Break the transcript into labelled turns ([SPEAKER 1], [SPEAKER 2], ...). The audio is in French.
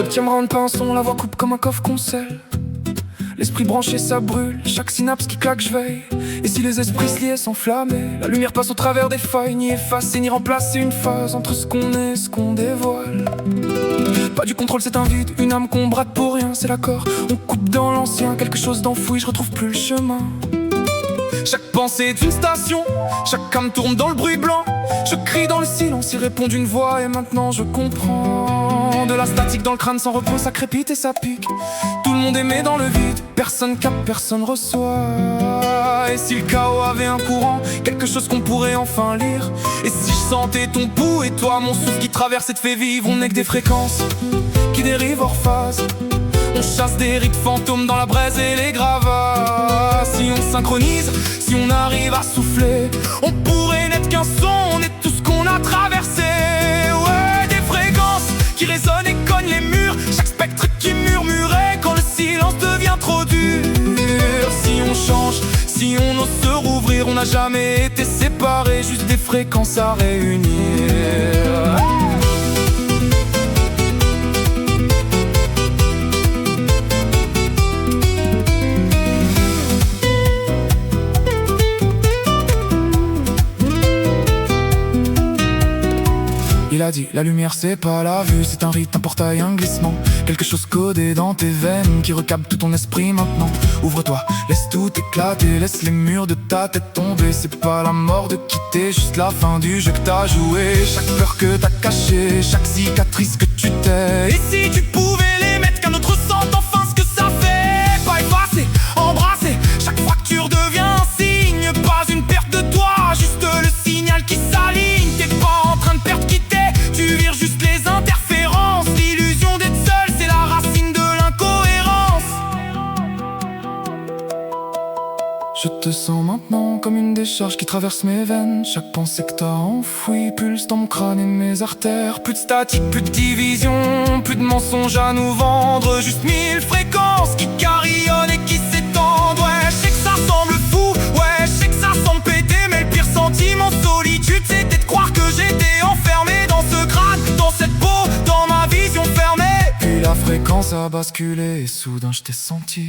[SPEAKER 1] 10e round, pas un son, la voix coupe comme un coffre qu'on scelle. L'esprit branché, ça brûle, chaque synapse qui claque, je veille. Et si les esprits se liaient, s'enflammaient, la lumière passe au travers des failles, ni effacer, ni remplacer une phase entre ce qu'on est et ce qu'on dévoile. Pas du contrôle, c'est un vide, une âme qu'on brade pour rien, c'est l'accord. On coupe dans l'ancien, quelque chose d'enfoui, je retrouve plus le chemin. Chaque pensée est une station, chaque âme tourne dans le bruit blanc. Je crie dans le silence, y répond d'une voix et maintenant je comprends. De la statique dans le crâne sans repos, ça crépite et ça pique. Tout le monde émet dans le vide, personne capte, personne reçoit. Et si le chaos avait un courant, quelque chose qu'on pourrait enfin lire. Et si je sentais ton pouls et toi, mon souffle qui traverse et te fait vivre. On n'est que des fréquences qui dérivent hors phase. On chasse des rites fantômes dans la braise et les gravats. Si on synchronise, si on arrive à souffler, on pourrait n'être qu'un son, on est tout ce qu'on a traversé. Ouais, des fréquences qui résonnent et cognent les murs. Chaque spectre qui murmurait quand le silence devient trop dur. Si on change, si on ose se rouvrir, on n'a jamais été séparés, juste des fréquences à réunir. Il a dit, la lumière c'est pas la vue, c'est un rite, un portail, un glissement. Quelque chose codé dans tes veines qui recapte tout ton esprit maintenant. Ouvre-toi, laisse tout éclater, laisse les murs de ta tête tomber. C'est pas la mort de quitter, juste la fin du jeu que t'as joué. Chaque peur que t'as cachée, chaque cicatrice que tu t'es. Et si tu pouvais les mettre, qu'un autre sente enfin ce que ça fait. Pas effacer, embrasser, chaque fois que tu redeviens un signe. Pas une perte de toi, juste le signal qui s'aligne. T'es pas en train de perdre qui t'es, tu vires juste les interférences. L'illusion d'être seul, c'est la racine de l'incohérence. Je te sens maintenant comme une décharge qui traverse mes veines. Chaque pensée que t'as enfouie pulse dans mon crâne et mes artères. Plus de statique, plus de division, plus de mensonges à nous vendre. Juste 1000 fréquences qui carillonnent et qui s'étendent. Ouais, je sais que ça semble fou, ouais, je sais que ça semble péter. Mais le pire sentiment de solitude, c'était de croire que j'étais enfermé dans ce crâne, dans cette peau, dans ma vision fermée. Puis la fréquence a basculé et soudain je t'ai senti.